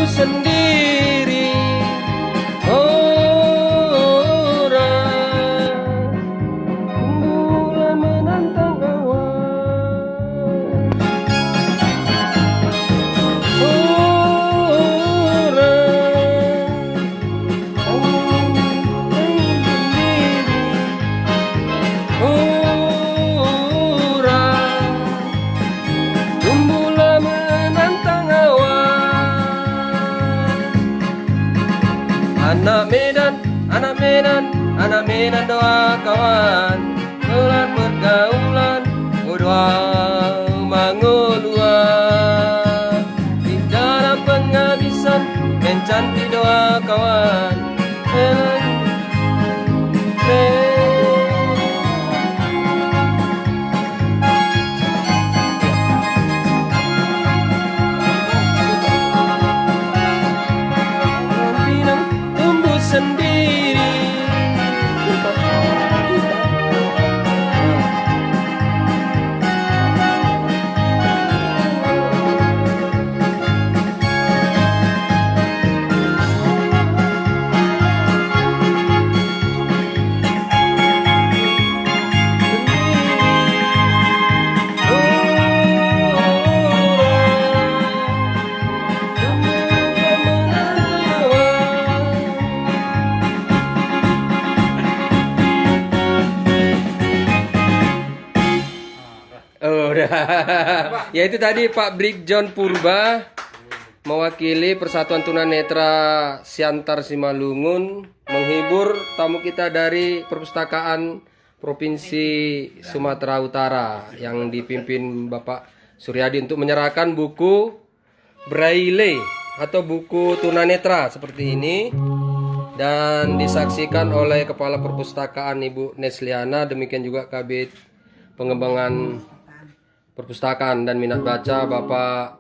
tumbuh sendiri. Orang mulai menantang awan. Tumbuhlah menantang awan. Anak Medan, anak Medan, anak Medan doa kawan. Gelar pergaulan, berdoa mangulua. Di dalam penghabisan, mencantik doa kawan. Tumbuh sendiri. Oh, udah. Ya itu tadi Pak Brig John Purba mewakili Persatuan Tunanetra Siantar Simalungun menghibur tamu kita dari Perpustakaan Provinsi Sumatera Utara yang dipimpin Bapak Suryadi untuk menyerahkan buku Braille atau buku tunanetra seperti ini, dan disaksikan oleh Kepala Perpustakaan Ibu Nesliana, demikian juga Kabid Pengembangan Perpustakaan dan Minat Baca Bapak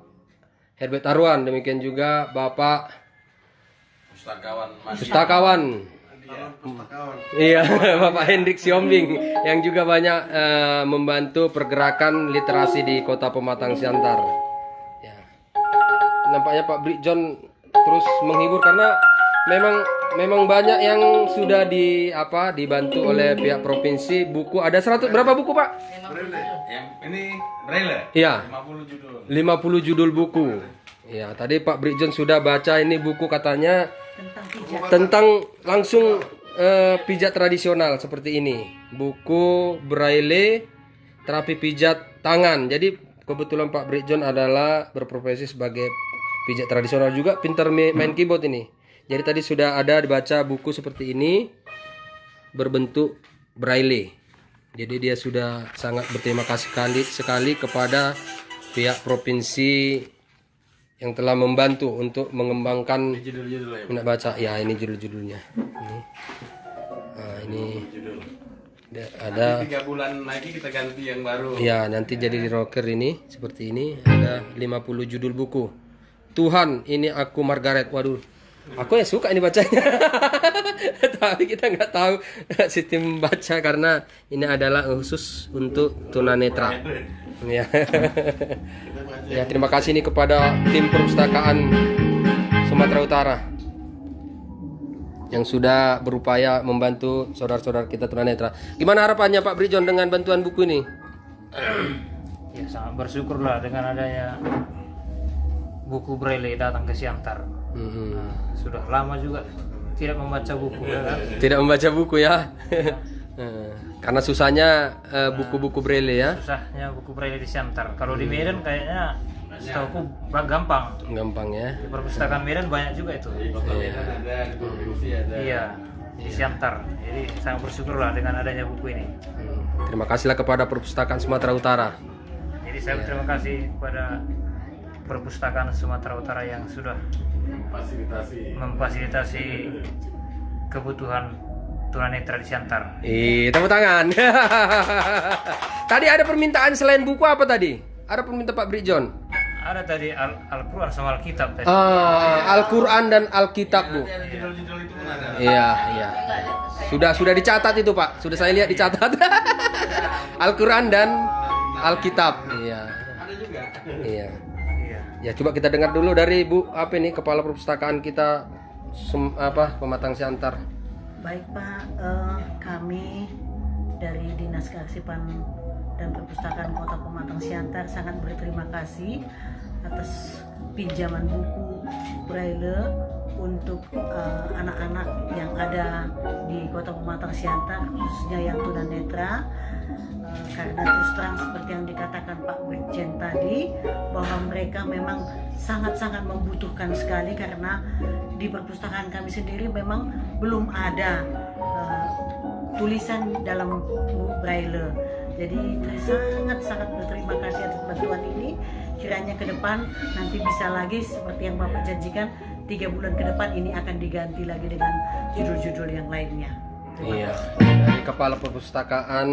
Herbert Arwan, demikian juga Bapak Pustakawan. Iya, Bapak Hendrik Siombing yang juga banyak membantu pergerakan literasi di Kota Pematang Siantar. Ya. Nampaknya Pak Brig John terus menghibur karena memang banyak yang sudah dibantu oleh pihak provinsi. Buku ada 100 berapa buku, Pak? Yang ini Braille. Iya. 50 judul. 50 judul buku. Ya, tadi Pak Brig John sudah baca ini buku, katanya tentang langsung pijat tradisional seperti ini. Buku Braille terapi pijat tangan. Jadi kebetulan Pak Brig John adalah berprofesi sebagai pijat tradisional juga, pintar main keyboard ini. Jadi tadi sudah ada dibaca buku seperti ini berbentuk Braille. Jadi dia sudah sangat berterima kasih sekali kepada pihak provinsi yang telah membantu untuk mengembangkan Judul-judul ya. minat baca. Ya, ini judul-judulnya. Ini. Nah, ini ada 3 bulan lagi kita ganti yang baru. ya, nanti jadi di rocker ini seperti ini. Ada 50 judul buku. Tuhan, ini aku Margaret. Waduh, aku yang suka ini bacanya. Tapi kita nggak tahu sistem baca karena ini adalah khusus untuk tunanetra. Ya. Ya, terima kasih nih kepada tim Perpustakaan Sumatera Utara yang sudah berupaya membantu saudara-saudara kita tunanetra. Gimana harapannya Pak Brig John dengan bantuan buku ini? Ya, sangat bersyukurlah dengan adanya buku Braille datang ke Siantar. Nah, sudah lama juga tidak membaca buku, ya kan? Tidak membaca buku ya. Karena susahnya buku-buku Braille ya. Susahnya buku Braille di Siantar. Kalau di Medan kayaknya setahuku gampang. Gampang ya. Di perpustakaan Medan banyak juga itu. Ada di provinsi ada. Iya, di Siantar. Jadi sangat bersyukurlah dengan adanya buku ini. Terima kasihlah kepada Perpustakaan Sumatera Utara. Jadi saya berterima kasih kepada Perpustakaan Sumatera Utara yang sudah memfasilitasi kebutuhan tunanetra di Siantar. Tepuk tangan. Tadi ada permintaan selain buku apa tadi? Ada permintaan Pak Brig John? Ada tadi Al-Quran sama Alkitab tadi. Al-Quran dan Alkitab, Bu. Judul-judul itu pun ada. Iya. Sudah dicatat itu, Pak. Sudah saya lihat dicatat. Al-Quran dan Alkitab. Iya. Ada juga. Iya. Iya. Ya coba kita dengar dulu dari Bu apa ini kepala perpustakaan kita Pematang Siantar. Baik Pak, kami dari Dinas Kearsipan dan Perpustakaan Kota Pematang Siantar sangat berterima kasih atas pinjaman buku Braille untuk anak-anak yang ada di Kota Pematang Siantar, khususnya yang tunanetra. Karena terus terang seperti yang dikatakan Pak Brigjen tadi, bahwa mereka memang sangat-sangat membutuhkan sekali, karena di perpustakaan kami sendiri memang belum ada tulisan dalam buku Braille. Jadi sangat-sangat berterima kasih atas bantuan ini. Kiranya ke depan nanti bisa lagi seperti yang Bapak janjikan, 3 bulan ke depan ini akan diganti lagi dengan judul-judul yang lainnya. Iya. Dari kepala perpustakaan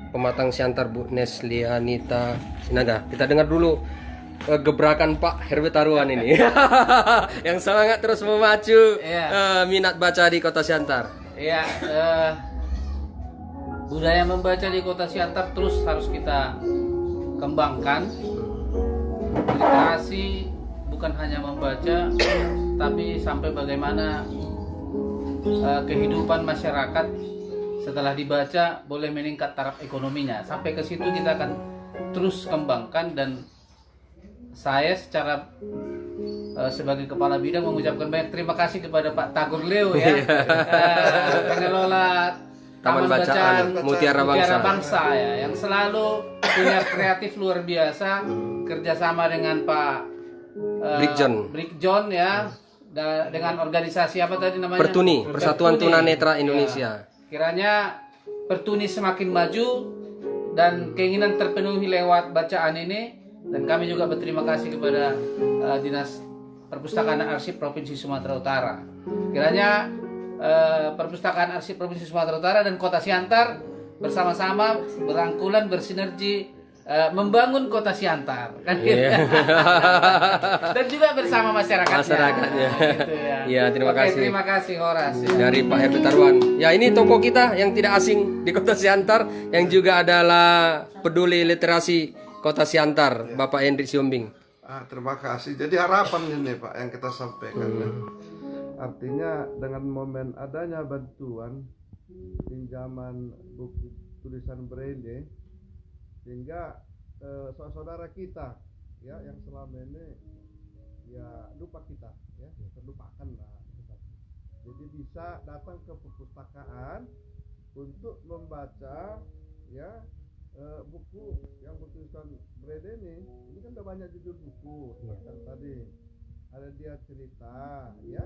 Pematang Siantar Bu Neslianita Sinada. Kita dengar dulu gebrakan Pak Herbert Taruan ini yang semangat terus memacu minat baca di Kota Siantar. Iya, budaya membaca di Kota Siantar terus harus kita kembangkan. Literasi bukan hanya membaca, tapi sampai bagaimana kehidupan masyarakat setelah dibaca boleh meningkat taraf ekonominya. Sampai ke situ kita akan terus kembangkan, dan saya secara sebagai kepala bidang mengucapkan banyak terima kasih kepada Pak Tagor Leo ya, pengelola Taman Bacaan Mutiara Bangsa ya, yang selalu punya kreatif luar biasa, kerjasama dengan Pak Brigjon ya, dengan organisasi apa tadi namanya? Pertuni, Persatuan Tunanetra Indonesia. Kiranya Pertuni semakin maju dan keinginan terpenuhi lewat bacaan ini, dan kami juga berterima kasih kepada Dinas Perpustakaan dan Arsip Provinsi Sumatera Utara. Kiranya Perpustakaan Arsip Provinsi Sumatera Utara dan Kota Siantar bersama-sama berangkulan, bersinergi membangun Kota Siantar kan gitu. Dan juga bersama masyarakatnya. Gitu ya. Iya, terima kasih. Terima kasih Horas. Dari Pak Herbert Taruan. Ya, ini toko kita yang tidak asing di Kota Siantar, yang juga adalah peduli literasi Kota Siantar, Bapak Hendrik Siombing. Terima kasih. Jadi harapan ini Pak yang kita sampaikan. Artinya dengan momen adanya bantuan pinjaman buku tulisan Braille, sehingga saudara kita ya yang selama ini ya lupa kita ya, terlupakan lah. Jadi bisa datang ke perpustakaan untuk membaca ya buku yang bertulisan Braille ini kan udah banyak judul buku kan tadi. Ada dia cerita ya,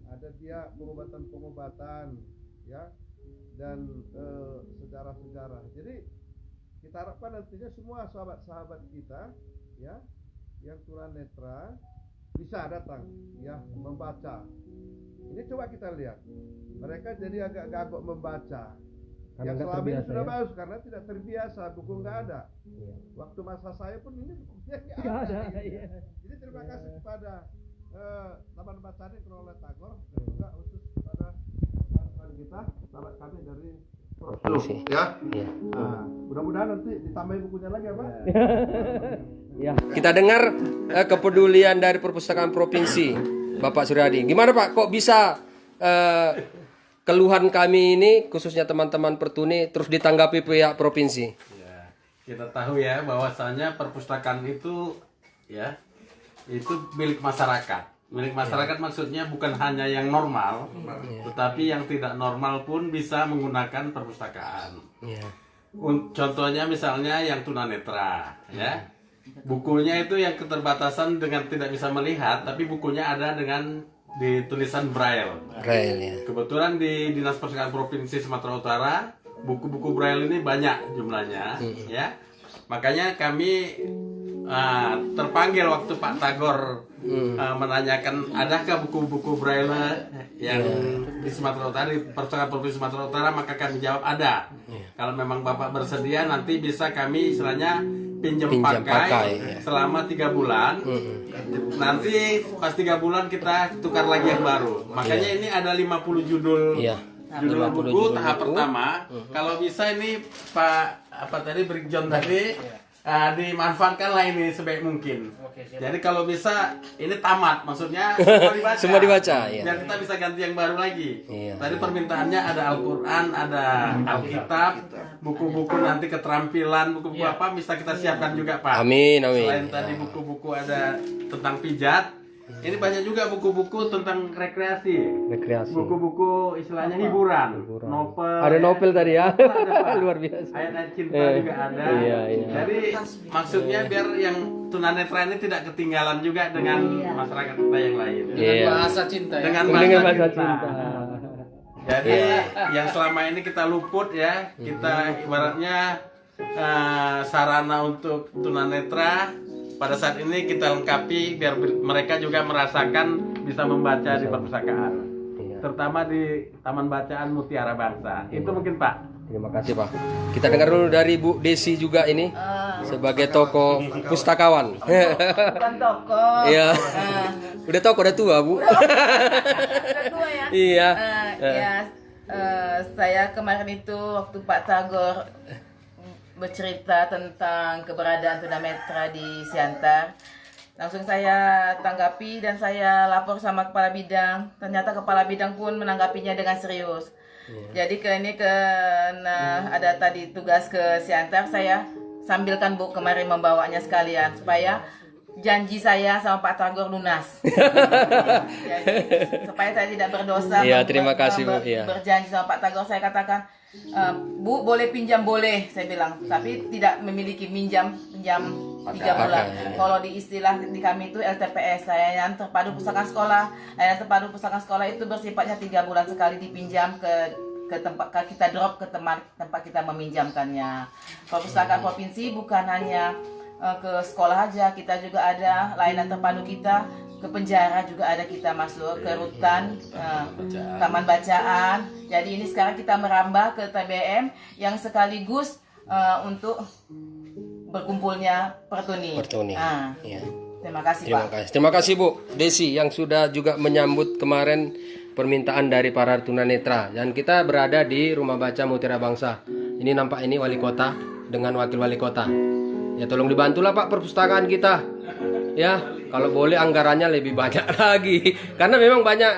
ada dia pengobatan ya, dan sejarah-sejarah. Jadi kita harapkan nantinya semua sahabat-sahabat kita ya yang tunanetra bisa datang ya membaca. Ini coba kita lihat, mereka jadi agak gagok membaca. Yang selama ini sudah bagus karena tidak terbiasa, buku nggak ada. Waktu masa saya pun ini bukunya nggak ada. Jadi terima kasih kepada Taman Bacaan yang dikelola Tagor, dan juga khusus kepada teman kita, sahabat kami dari Provinsi ya. Nah, mudah-mudahan nanti ditambahin bukunya lagi apa? Ya. Kita dengar kepedulian dari Perpustakaan Provinsi, Bapak Suryadi. Gimana Pak? Kok bisa keluhan kami ini, khususnya teman-teman Pertuni, terus ditanggapi pihak provinsi? Ya, kita tahu ya bahwasanya perpustakaan itu ya itu milik masyarakat. Milik masyarakat maksudnya bukan hanya yang normal, tetapi yang tidak normal pun bisa menggunakan perpustakaan. Contohnya misalnya yang tunanetra, ya. Bukunya itu yang keterbatasan dengan tidak bisa melihat, tapi bukunya ada dengan di tulisan Braille. Kebetulan di Dinas Perpustakaan Provinsi Sumatera Utara, buku-buku Braille ini banyak jumlahnya, ya. Makanya kami terpanggil waktu Pak Tagor menanyakan adakah buku-buku Braille yang di Sumatera Utara, di Perpustakaan Provinsi Sumatera Utara, maka kami jawab ada. Kalau memang Bapak bersedia, nanti bisa kami istilahnya pinjam pakai selama 3 bulan. Nanti pas 3 bulan kita tukar lagi yang baru. Makanya ini ada 50 judul buku tahap pertama. Kalau bisa ini Pak Brigjon tadi dimanfaatkanlah ini sebaik mungkin. Oke, siap. Jadi kalau bisa ini tamat, maksudnya semua dibaca. Semua dibaca, iya. Biar kita bisa ganti yang baru lagi. Iya. Tadi permintaannya ada Al-Quran, ada Alkitab, buku-buku nanti keterampilan, buku-buku apa bisa kita siapkan juga Pak. Amin, amin. Selain tadi buku-buku ada tentang pijat, ini banyak juga buku-buku tentang rekreasi. Rekreasi. Buku-buku istilahnya hiburan. Novel. Ada novel tadi ya. Ada, Pak. Luar biasa. Ayat-ayat cinta juga ada. Iya, iya. Jadi maksudnya biar yang tunanetra ini tidak ketinggalan juga dengan masyarakat kita yang lain. Iya. Bahasa cinta ya. Dengan Dengan bahasa bahasa cinta. cinta. Jadi yang selama ini kita luput ya, kita ibaratnya sarana untuk tunanetra pada saat ini kita lengkapi biar mereka juga merasakan bisa membaca di perpustakaan. Iya. Terutama di Taman Bacaan Mutiara Bangsa. Itu mungkin Pak. Terima kasih Pak. Kita dengar dulu dari Bu Desi juga ini sebagai tokoh pustakawan. Bukan toko. Iya. Udah tokoh, udah tua Bu. Udah tua ya. Iya. Saya kemarin itu waktu Pak Tagor bercerita tentang keberadaan tunanetra di Siantar, langsung saya tanggapi dan saya lapor sama kepala bidang. Ternyata kepala bidang pun menanggapinya dengan serius. Jadi karena ada tadi tugas ke Siantar, saya sambilkan Bu kemarin membawanya sekalian supaya janji saya sama Pak Tagor lunas. Jadi, supaya saya tidak berdosa. Iya, terima kasih, Bu. Iya. Berjanji sama Pak Tagor, saya katakan, Bu boleh pinjam boleh, saya bilang, tapi tidak memiliki pinjam 3 bulan. Kalau di istilah di kami itu LTPS, layanan terpadu pustakaan sekolah. Layanan terpadu pustakaan sekolah itu bersifatnya 3 bulan sekali dipinjam ke tempat kita drop ke tempat kita meminjamkannya. Perpustakaan provinsi bukan hanya ke sekolah aja, kita juga ada layanan terpadu kita ke penjara juga ada, kita masuk ke rutan, taman bacaan. Jadi ini sekarang kita merambah ke TBM yang sekaligus untuk berkumpulnya pertuni. Iya. Terima kasih Terima Pak. kasih. Terima kasih Bu Desi yang sudah juga menyambut kemarin permintaan dari para tunanetra. Dan kita berada di Rumah Baca Mutiara Bangsa. Ini nampak ini wali kota dengan wakil wali kota. Ya tolong dibantulah Pak perpustakaan kita. Ya, kalau boleh anggarannya lebih banyak lagi. Karena memang banyak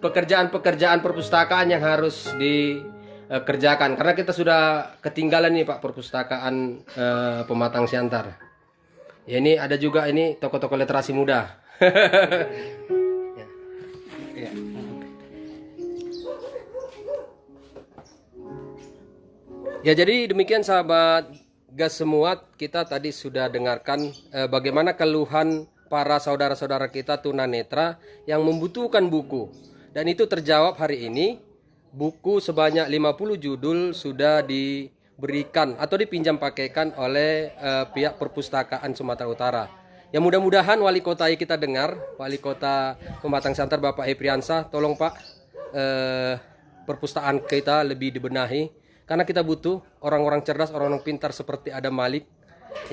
pekerjaan-pekerjaan perpustakaan yang harus dikerjakan. Karena kita sudah ketinggalan nih Pak perpustakaan Pematang Siantar. Ya ini ada juga ini toko-toko literasi muda. Ya. Ya jadi demikian sahabat Gas semua, kita tadi sudah dengarkan bagaimana keluhan para saudara-saudara kita tunanetra yang membutuhkan buku. Dan itu terjawab hari ini. Buku sebanyak 50 judul sudah diberikan atau dipinjam pakaikan oleh pihak perpustakaan Sumatera Utara. Ya mudah-mudahan wali kota kita dengar, wali kota Pematang Siantar Bapak Epriansah, tolong Pak perpustakaan kita lebih dibenahi. Karena kita butuh orang-orang cerdas, orang-orang pintar seperti Adam Malik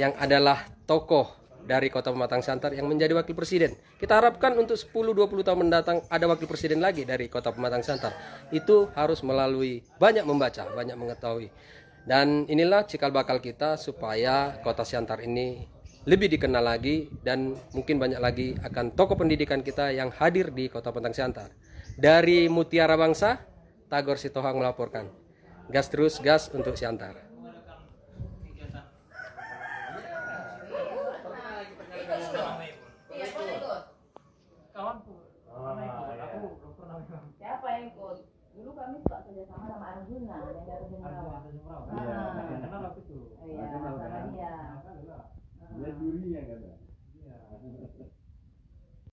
yang adalah tokoh dari Kota Pematang Siantar yang menjadi wakil presiden. Kita harapkan untuk 10-20 tahun mendatang ada wakil presiden lagi dari Kota Pematang Siantar. Itu harus melalui banyak membaca, banyak mengetahui. Dan inilah cikal bakal kita supaya Kota Siantar ini lebih dikenal lagi dan mungkin banyak lagi akan tokoh pendidikan kita yang hadir di Kota Pematang Siantar. Dari Mutiara Bangsa, Tagor Sitohang melaporkan. Gas terus, gas untuk Siantar. Siapa yang ikut? Dulu kami suka kerjasama sama Arjuna, yang dari Arjuna. Kenal aku tuh.